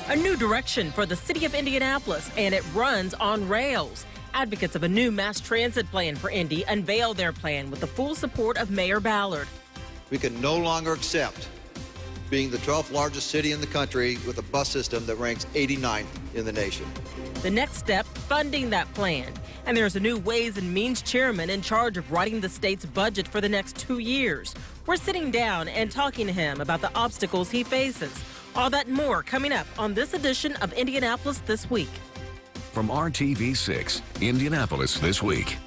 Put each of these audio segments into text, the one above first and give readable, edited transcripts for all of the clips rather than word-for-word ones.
A new direction for the city of Indianapolis, and it runs on rails. Advocates of a new mass transit plan for Indy unveil their plan with the full support of Mayor Ballard. We can no longer accept being the 12th largest city in the country with a bus system that ranks 89th in the nation. The next step, funding that plan. And there's a new Ways and Means chairman in charge of writing the state's budget for the next 2 years. We're sitting down and talking to him about the obstacles he faces. All that and more coming up on this edition of Indianapolis This Week. From RTV6, Indianapolis This Week.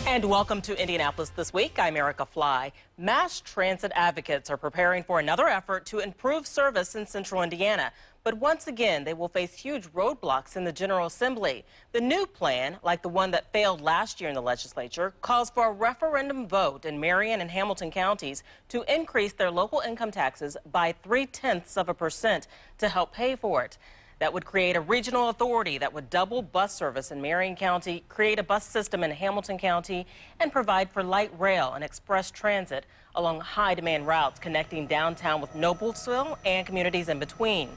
And welcome to Indianapolis This Week. I'm Erica Fly. Mass transit advocates are preparing for another effort to improve service in central Indiana. But once again, they will face huge roadblocks in the General Assembly. The new plan, like the one that failed last year in the legislature, calls for a referendum vote in Marion and Hamilton counties to increase their local income taxes by 0.3% to help pay for it. That would create a regional authority that would double bus service in Marion County, create a bus system in Hamilton County, and provide for light rail and express transit along high-demand routes connecting downtown with Noblesville and communities in between.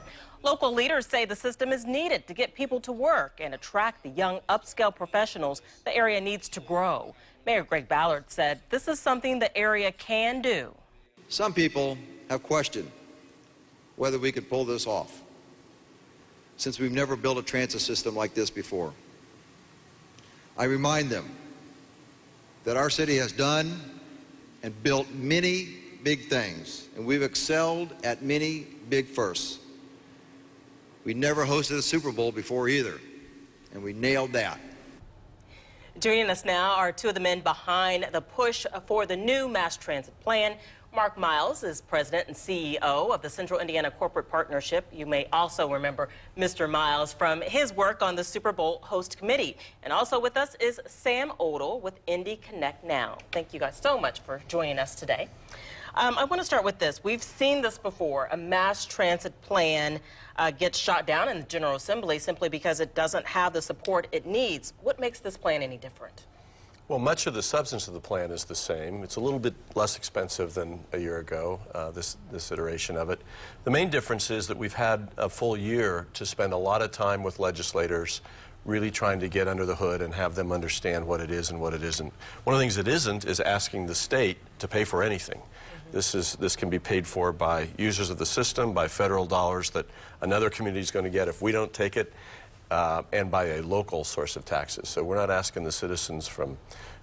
Local leaders say the system is needed to get people to work and attract the young upscale professionals the area needs to grow. Mayor Greg Ballard said this is something the area can do. Some people have questioned whether we could pull this off, since we've never built a transit system like this before. I remind them that our city has done and built many big things, and we've excelled at many big firsts. We never hosted a Super Bowl before either, and we nailed that. Joining us now are two of the men behind the push for the new mass transit plan. Mark Miles is president and CEO of the Central Indiana Corporate Partnership. You may also remember Mr. Miles from his work on the Super Bowl host committee. And also with us is Sam Odle with Indy Connect Now. Thank you guys so much for joining us today. I want to start with this. We've seen this before. A mass transit plan gets shot down in the General Assembly simply because it doesn't have the support it needs. What makes this plan any different? Well, much of the substance of the plan is the same. It's a little bit less expensive than a year ago, this iteration of it. The main difference is that we've had a full year to spend a lot of time with legislators really trying to get under the hood and have them understand what it is and what it isn't. One of the things it isn't is asking the state to pay for anything. This can be paid for by users of the system, by federal dollars that another community is going to get if we don't take it, and by a local source of taxes. So we're not asking the citizens from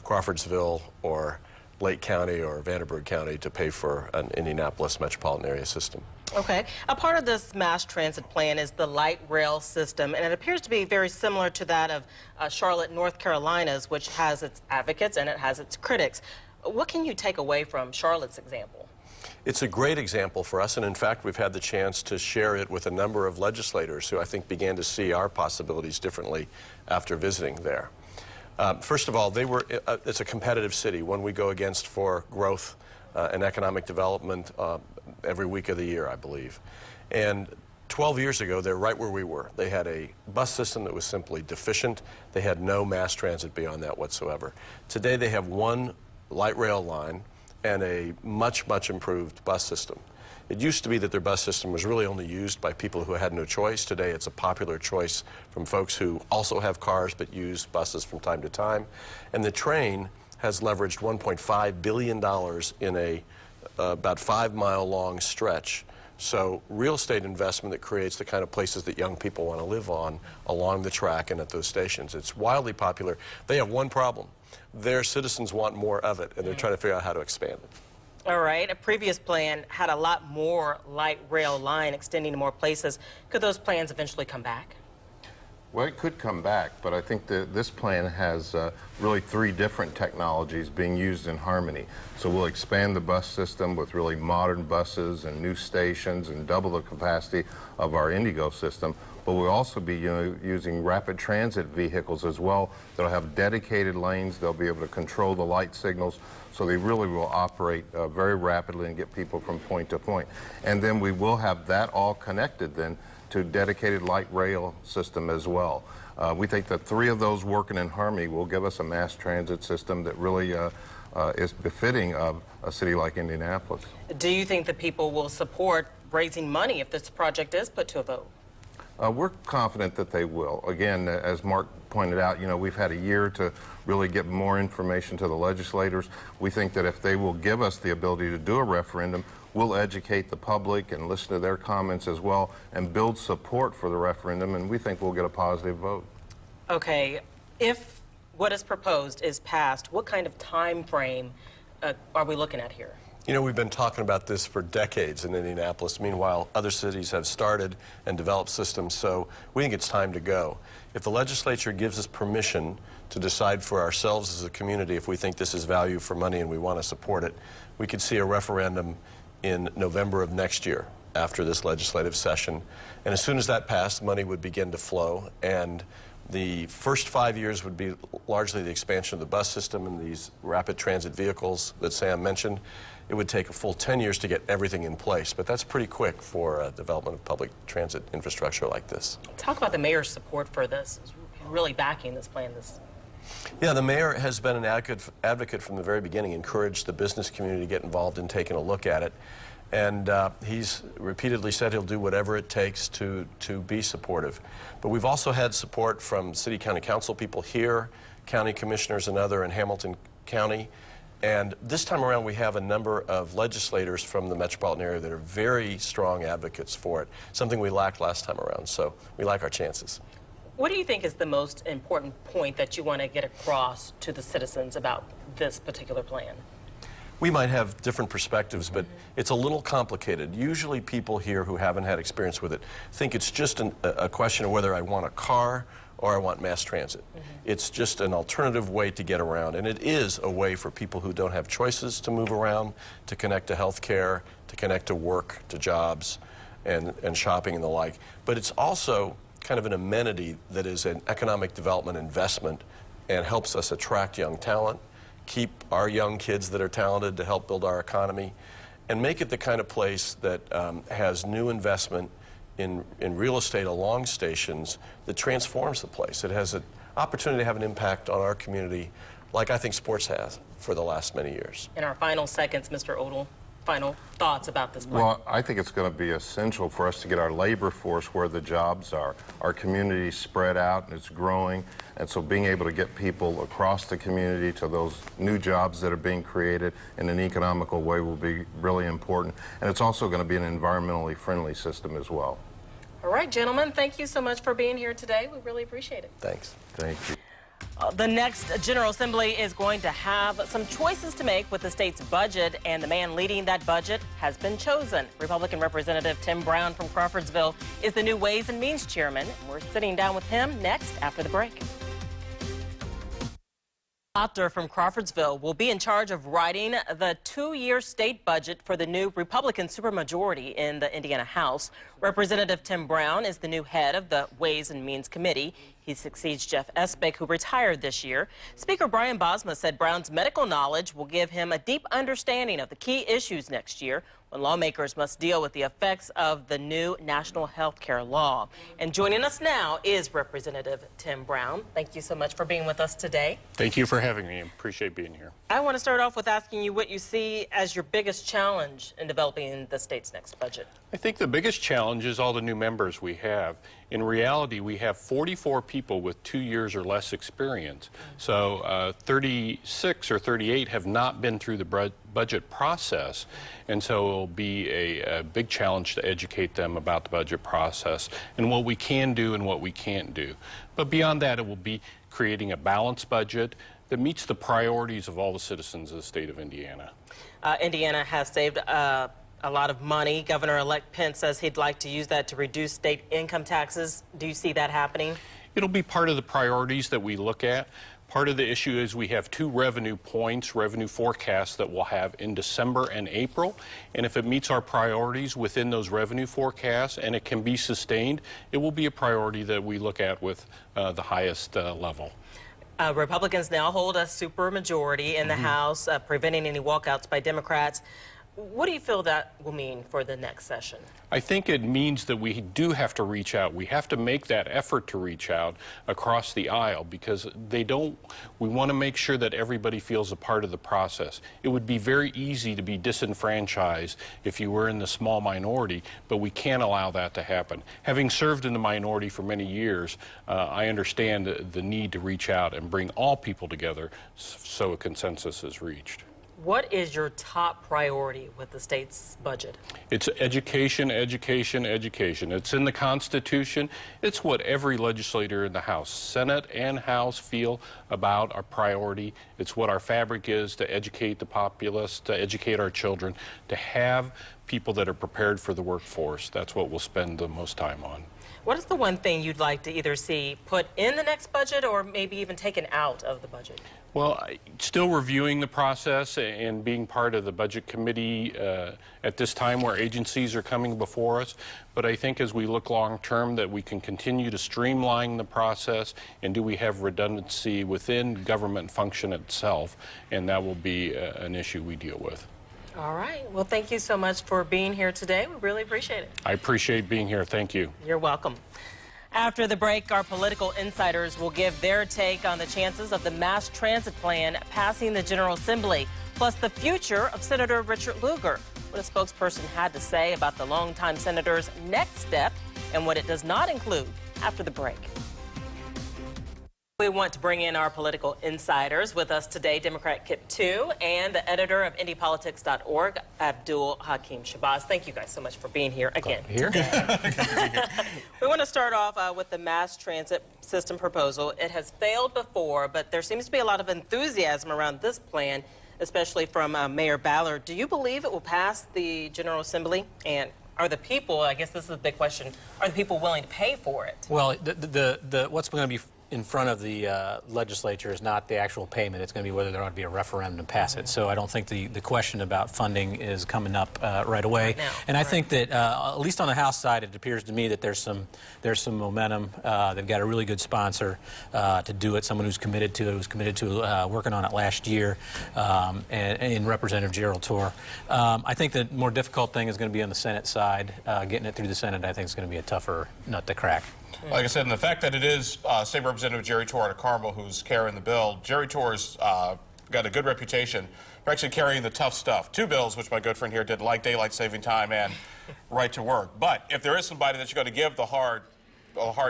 Crawfordsville or Lake County or Vanderburgh County to pay for an Indianapolis metropolitan area system. Okay. A part of this mass transit plan is the light rail system, and it appears to be very similar to that of Charlotte, North Carolina's, which has its advocates and it has its critics. What can you take away from Charlotte's example? It's a great example for us, and in fact, we've had the chance to share it with a number of legislators who I think began to see our possibilities differently after visiting there. First of all, it's a competitive city, one we go against for growth and economic development every week of the year, I believe. And 12 years ago, they're right where we were. They had a bus system that was simply deficient. They had no mass transit beyond that whatsoever. Today, they have one light rail line and a much improved bus system. It used to be that their bus system was really only used by people who had no choice. Today it's a popular choice from folks who also have cars but use buses from time to time. And the train has leveraged $1.5 billion in a about 5-mile long stretch. So real estate investment that creates the kind of places that young people want to live on along the track and at those stations. It's wildly popular. They have one problem. Their citizens want more of it, and they're trying to figure out how to expand it. All right. A previous plan had a lot more light rail line extending to more places. Could those plans eventually come back? Well, it could come back, but I think that this plan has really 3 different technologies being used in harmony. So we'll expand the bus system with really modern buses and new stations and double the capacity of our Indigo system. But we'll also be using rapid transit vehicles as well. They'll have dedicated lanes. They'll be able to control the light signals. So they really will operate very rapidly and get people from point to point. And then we will have that all connected then to dedicated light rail system as well. We think that 3 of those working in harmony will give us a mass transit system that really is befitting of a city like Indianapolis. Do you think that people will support raising money if this project is put to a vote? We're confident that they will. Again, as Mark pointed out, we've had a year to really get more information to the legislators. We think that if they will give us the ability to do a referendum, we'll educate the public and listen to their comments as well and build support for the referendum, and we think we'll get a positive vote. Okay, if what is proposed is passed, what kind of time frame are we looking at here? We've been talking about this for decades in Indianapolis. Meanwhile, other cities have started and developed systems, so we think it's time to go. If the legislature gives us permission to decide for ourselves as a community if we think this is value for money and we want to support it, we could see a referendum in November of next year after this legislative session. And as soon as that passed, money would begin to flow, and the first 5 years would be largely the expansion of the bus system and these rapid transit vehicles that Sam mentioned. It would take a full 10 years to get everything in place, but that's pretty quick for development of public transit infrastructure like this. Talk about the mayor's support for this, really backing this plan. Yeah, the mayor has been an advocate from the very beginning, encouraged the business community to get involved in taking a look at it. And he's repeatedly said he'll do whatever it takes to be supportive. But we've also had support from city county council people here, county commissioners and other in Hamilton County. And this time around we have a number of legislators from the metropolitan area that are very strong advocates for it, something we lacked last time around. So we like our chances. What do you think is the most important point that you want to get across to the citizens about this particular plan? We might have different perspectives, but it's a little complicated. Usually people here who haven't had experience with it think it's just a question of whether I want a car or I want mass transit. It's just an alternative way to get around, and it is a way for people who don't have choices to move around, to connect to health care, to connect to work, to jobs, and shopping and the like. But it's also kind of an amenity that is an economic development investment and helps us attract young talent, keep our young kids that are talented to help build our economy, and make it the kind of place that has new investment in real estate along stations that transforms the place. It has an opportunity to have an impact on our community like I think sports has for the last many years. In our final seconds, Mr. Odle, final thoughts about this plan? Well, I think it's going to be essential for us to get our labor force where the jobs are. Our community is spread out and it's growing, and so being able to get people across the community to those new jobs that are being created in an economical way will be really important. And it's also going to be an environmentally friendly system as well. All right, gentlemen, thank you so much for being here today. We really appreciate it. Thanks. Thank you. The next General Assembly is going to have some choices to make with the state's budget, and the man leading that budget has been chosen. Republican Representative Tim Brown from Crawfordsville is the new Ways and Means Chairman. We're sitting down with him next after the break. Doctor from Crawfordsville will be in charge of writing the 2-year state budget for the new Republican supermajority in the Indiana House. Representative Tim Brown is the new head of the Ways and Means Committee. He succeeds Jeff Espich, who retired this year. Speaker Brian Bosma said Brown's medical knowledge will give him a deep understanding of the key issues next year when lawmakers must deal with the effects of the new national health care law. And joining us now is Representative Tim Brown. Thank you so much for being with us today. Thank you for having me. I appreciate being here. I want to start off with asking you what you see as your biggest challenge in developing the state's next budget. I think the biggest challenge is all the new members we have. In reality, we have 44 people with 2 years or less experience. So 36 or 38 have not been through the budget process. And so it will be a big challenge to educate them about the budget process and what we can do and what we can't do. But beyond that, it will be creating a balanced budget that meets the priorities of all the citizens of the state of Indiana. Indiana has saved a lot of money. Governor-elect Pence says he'd like to use that to reduce state income taxes. Do you see that happening? It'll be part of the priorities that we look at. Part of the issue is we have 2 revenue points, revenue forecasts that we'll have in December and April. And if it meets our priorities within those revenue forecasts and it can be sustained, it will be a priority that we look at with the highest level. Republicans now hold a supermajority in the House, preventing any walkouts by Democrats. What do you feel that will mean for the next session? I think it means that we do have to reach out. We have to make that effort to reach out across the aisle because we want to make sure that everybody feels a part of the process. It would be very easy to be disenfranchised if you were in the small minority, but we can't allow that to happen. Having served in the minority for many years, I understand the need to reach out and bring all people together so a consensus is reached. What is your top priority with the state's budget? It's education, education, education. It's in the Constitution. It's what every legislator in the House, Senate and House, feel about our priority. It's what our fabric is to educate the populace, to educate our children, to have people that are prepared for the workforce. That's what we'll spend the most time on. What is the one thing you'd like to either see put in the next budget or maybe even taken out of the budget? Well, still reviewing the process and being part of the budget committee at this time where agencies are coming before us. But I think as we look long term that we can continue to streamline the process and do we have redundancy within government function itself, and that will be an issue we deal with. All right. Well, thank you so much for being here today. We really appreciate it. I appreciate being here. Thank you. You're welcome. After the break, our political insiders will give their take on the chances of the mass transit plan passing the General Assembly, plus the future of Senator Richard Lugar, what a spokesperson had to say about the longtime senator's next step and what it does not include after the break. We want to bring in our political insiders with us today, Democrat Kip Tu and the editor of IndyPolitics.org, Abdul Hakim Shabazz. Thank you guys so much for being here again. We want to start off with the mass transit system proposal. It has failed before, but there seems to be a lot of enthusiasm around this plan, especially from Mayor Ballard. Do you believe it will pass the General Assembly? And are the people, I guess this is a big question, are the people willing to pay for it? Well, what's going to be in front of the legislature is not the actual payment. It's going to be whether there ought to be a referendum to pass it. So I don't think the question about funding is coming up right away. Right now. And I think that at least on the House side, it appears to me that there's some momentum. They've got a really good sponsor to do it. Someone who's committed to working on it last year, and Representative Gerald Torr. I think the more difficult thing is going to be on the Senate side. Getting it through the Senate, I think, is going to be a tougher nut to crack. Like I said, and the fact that it is State Representative Jerry Torr out of Carmel who's carrying the bill, Jerry Torr's got a good reputation for actually carrying the tough stuff. Two bills, which my good friend here did, like daylight saving time and right to work. But if there is somebody that you're going to give the hard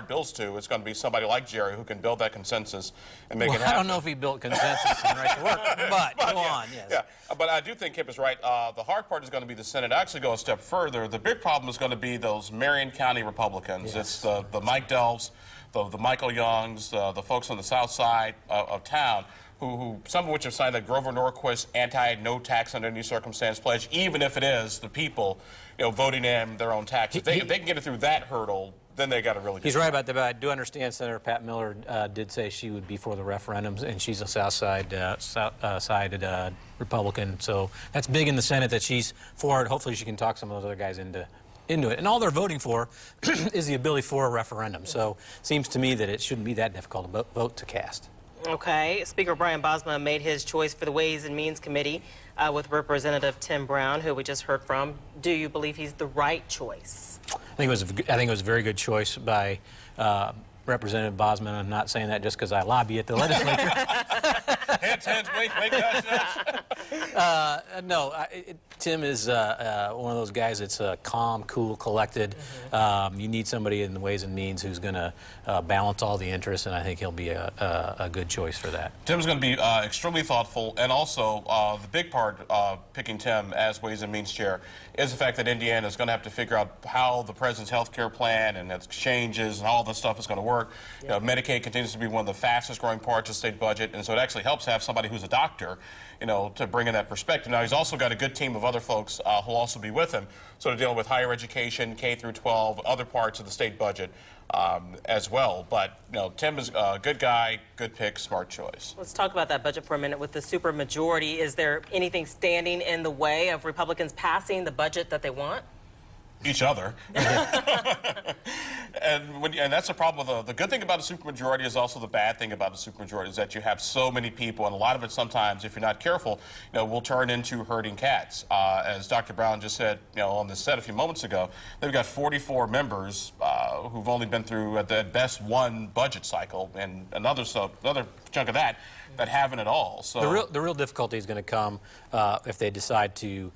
bills to, it's going to be somebody like Jerry who can build that consensus and make it happen. I don't know if he built consensus in right to work, but go on, yes. Yeah, but I do think Kip is right. The hard part is going to be the Senate. Actually go a step further. The big problem is going to be those Marion County Republicans. Yes. It's the Mike Delves, the Michael Youngs, the folks on the south side of town, who some of which have signed that Grover Norquist anti-no tax under any circumstance pledge, even if it is the people, voting in their own taxes. If they can get it through that hurdle, then they got a really good He's right about that, but I do understand Senator Pat Miller did say she would be for the referendums, and she's a South-sided Republican, so that's big in the Senate that she's for it. Hopefully she can talk some of those other guys into it. And all they're voting for is the ability for a referendum, so it seems to me that it shouldn't be that difficult a vote to cast. Okay. Speaker Brian Bosma made his choice for the Ways and Means Committee with Representative Tim Brown, who we just heard from. Do you believe he's the right choice? I think it was a very good choice by Representative Bosman. I'm not saying that just because I lobby at the legislature. Hands, wink, No, Tim is one of those guys that's calm, cool, collected. You need somebody in the Ways and Means who's going to balance all the interests, and I think he'll be a good choice for that. Tim's going to be extremely thoughtful, and also the big part of picking Tim as Ways and Means Chair is the fact that Indiana is going to have to figure out how the president's health care plan and its exchanges and all this stuff is going to work. Yep. Medicaid continues to be one of the fastest growing parts of the state budget, and so it actually helps to have somebody who's a doctor, to bring in that perspective. Now, he's also got a good team of other folks who'll also be with him, sort of dealing with higher education, K through 12, other parts of the state budget as well. But, Tim is a good guy, good pick, smart choice. Let's talk about that budget for a minute. With the supermajority, is there anything standing in the way of Republicans passing the budget that they want? Each other. And when and that's the problem with the good thing about a supermajority is also the bad thing about a supermajority is that you have so many people, and a lot of it sometimes, if you're not careful, will turn into herding cats. As Dr. Brown just said, on the set a few moments ago, they've got 44 members who've only been through, at best, one budget cycle, and another chunk of that haven't at all. So the real difficulty is going to come if they decide to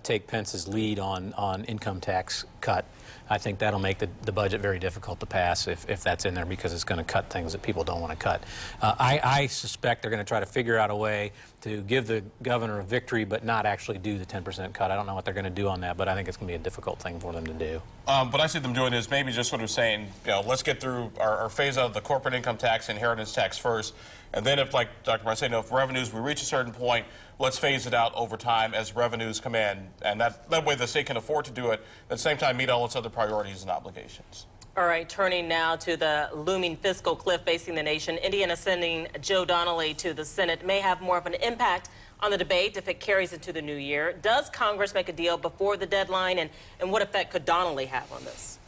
take Pence's lead on income tax cut. I think that'll make the budget very difficult to pass if that's in there, because it's going to cut things that people don't want to cut. I suspect they're going to try to figure out a way to give the governor a victory but not actually do the 10% cut. I don't know what they're going to do on that, but I think it's going to be a difficult thing for them to do. What I see them doing is maybe just sort of saying, let's get through our phase out of the corporate income tax, inheritance tax first, and then if, like Dr. Brown said, if revenues, we reach a certain point, let's phase it out over time as revenues come in, and that way the state can afford to do it, at the same time meet all its other priorities and obligations. All right, turning now to the looming fiscal cliff facing the nation. Indiana sending Joe Donnelly to the Senate may have more of an impact on the debate if it carries into the new year. Does Congress make a deal before the deadline, and what effect could Donnelly have on this?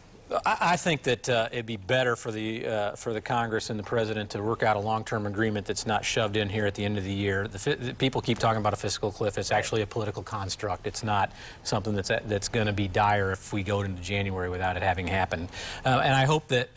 I think that it'd be better for the Congress and the President to work out a long-term agreement that's not shoved in here at the end of the year. The people keep talking about a fiscal cliff. It's actually a political construct. It's not something that's going to be dire if we go into January without it having happened. And I hope that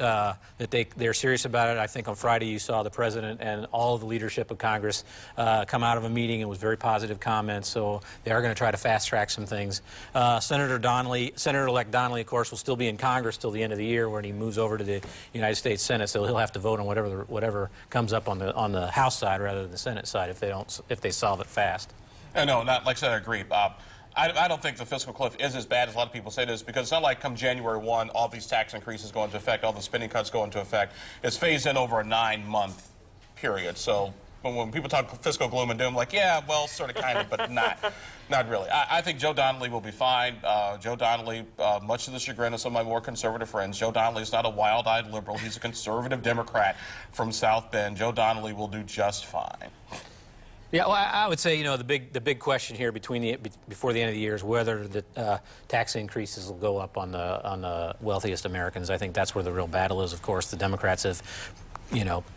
they're serious about it. I think on Friday you saw the President and all of the leadership of Congress come out of a meeting and with very positive comments. So they are going to try to fast-track some things. Senator-elect Donnelly, of course, will still be in Congress till the end of the year when he moves over to the United States Senate, so he'll have to vote on whatever comes up on the House side rather than the Senate side if they solve it fast. No, not like I said, I agree. I don't think the fiscal cliff is as bad as a lot of people say it is, because it's not like come January 1, all these tax increases go into effect, all the spending cuts go into effect. It's phased in over a 9-month period. So when people talk fiscal gloom and doom, like, yeah, well, sort of, kind of, but not really. I think Joe Donnelly will be fine. Joe Donnelly, much to the chagrin of some of my more conservative friends, Joe Donnelly is not a wild-eyed liberal. He's a conservative Democrat from South Bend. Joe Donnelly will do just fine. Yeah, well, I would say, the big question here before the end of the year is whether the tax increases will go up on the wealthiest Americans. I think that's where the real battle is. Of course, the Democrats have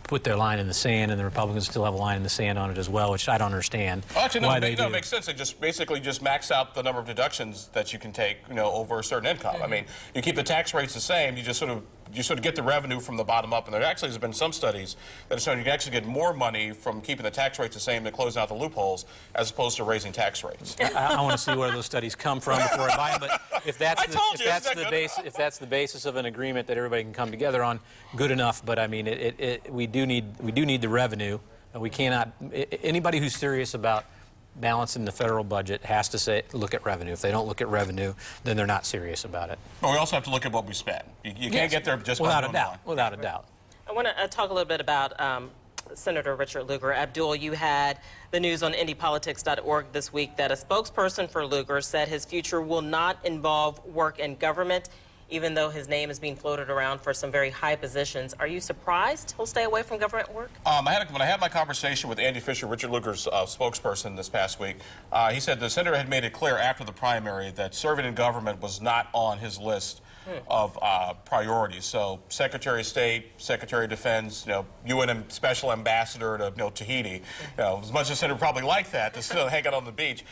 put their line in the sand, and the Republicans still have a line in the sand on it as well, which I don't understand. Well, actually, it makes sense. They basically max out the number of deductions that you can take, over a certain income. I mean, you keep the tax rates the same, you sort of get the revenue from the bottom up, and there actually has been some studies that have shown you can actually get more money from keeping the tax rates the same and closing out the loopholes as opposed to raising tax rates. I want to see where those studies come from before I buy them, but if that's the basis of an agreement that everybody can come together on, good enough. But I mean, we do need the revenue. We cannot. Anybody who's serious about balancing the federal budget has to look at revenue. If they don't look at revenue, then they're not serious about it. But we also have to look at what we spend. You can't get there just by doing that. Without a doubt. I want to talk a little bit about Senator Richard Lugar. Abdul, you had the news on IndyPolitics.org this week that a spokesperson for Lugar said his future will not involve work in government, even though his name is being floated around for some very high positions. Are you surprised he'll stay away from government work? When I had my conversation with Andy Fisher, Richard Lugar's spokesperson this past week, he said the senator had made it clear after the primary that serving in government was not on his list of priorities. So Secretary of State, Secretary of Defense, UN Special Ambassador to Tahiti, as much as the senator probably like that to still hang out on the beach,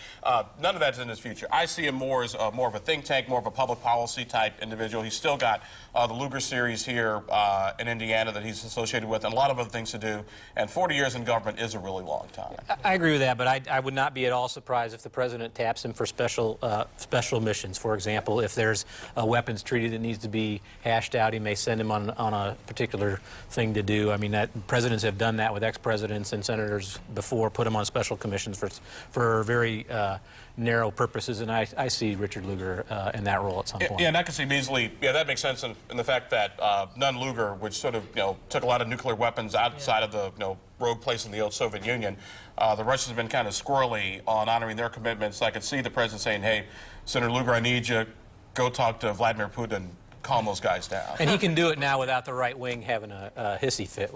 none of that's in his future. I see him more as more of a think tank, more of a public policy type individual. He's still got the Lugar series here in Indiana that he's associated with, and a lot of other things to do. And 40 years in government is a really long time. I agree with that, but I would not be at all surprised if the president taps him for special missions. For example, if there's a weapons treaty that needs to be hashed out, he may send him on a particular thing to do. I mean, presidents have done that with ex-presidents and senators before, put them on special commissions for very narrow purposes, and I see Richard Lugar in that role at some point. Yeah, and I can see easily, that makes sense in the fact that Nunn Lugar, which sort of, took a lot of nuclear weapons outside of the, rogue place in the old Soviet Union, the Russians have been kind of squirrely on honoring their commitments. I could see the president saying, hey, Senator Lugar, I need you. Go talk to Vladimir Putin calm those guys down. And he can do it now without the right wing having a hissy fit,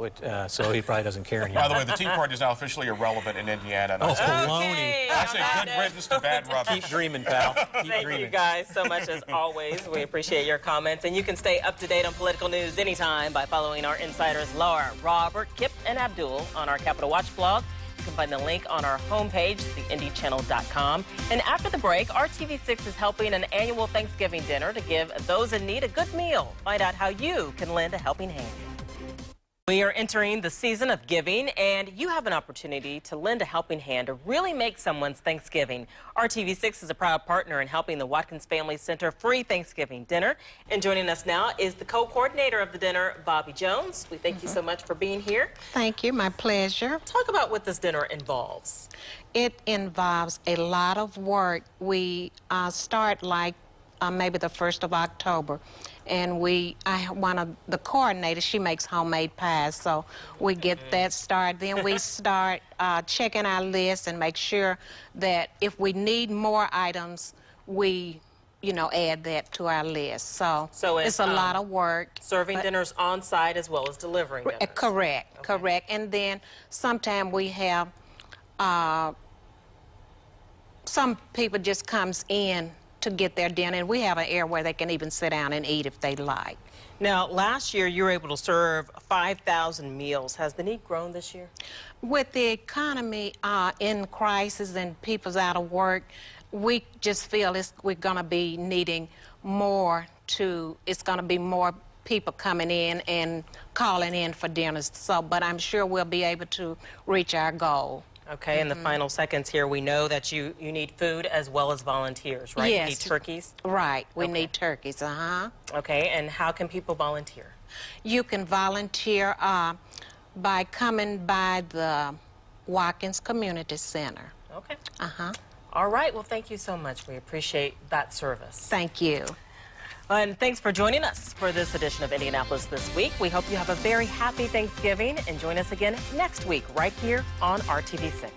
so he probably doesn't care anymore. By the way, the Tea Party is now officially irrelevant in Indiana. And Oh, I say, baloney. I say good riddance to bad rubbish. Keep dreaming, pal. Keep Thank dreaming. you guys so much as always. We appreciate your comments. And you can stay up to date on political news anytime by following our insiders Laura, Robert, Kip, and Abdul on our Capitol Watch blog. You can find the link on our homepage, theindychannel.com. And after the break, RTV6 is helping an annual Thanksgiving dinner to give those in need a good meal. Find out how you can lend a helping hand. We are entering the season of giving, and you have an opportunity to lend a helping hand to really make someone's Thanksgiving. RTV6 is a proud partner in helping the Watkins Family Center free Thanksgiving dinner. And joining us now is the co-coordinator of the dinner, Bobby Jones. We thank you so much for being here. Thank you, my pleasure. Talk about what this dinner involves. It involves a lot of work. We start like maybe the 1st of October. And one of the coordinators, she makes homemade pies, so we get that started. Then we start checking our list and make sure that if we need more items, we, add that to our list. So it's a lot of work. Serving dinners on site as well as delivering dinners. Correct, correct. And then sometimes we have some people just comes in to get their dinner, and we have an area where they can even sit down and eat if they like. Now, last year you were able to serve 5,000 meals. Has the need grown this year? With the economy in crisis and people's out of work, we just feel we're going to be needing more it's going to be more people coming in and calling in for dinners. But I'm sure we'll be able to reach our goal. Okay, in the final seconds here, we know that you need food as well as volunteers, right? Yes. You need turkeys? Right, we need turkeys, Okay, and how can people volunteer? You can volunteer by coming by the Watkins Community Center. Okay. All right, well, thank you so much. We appreciate that service. Thank you. And thanks for joining us for this edition of Indianapolis This Week. We hope you have a very happy Thanksgiving, and join us again next week right here on RTV6.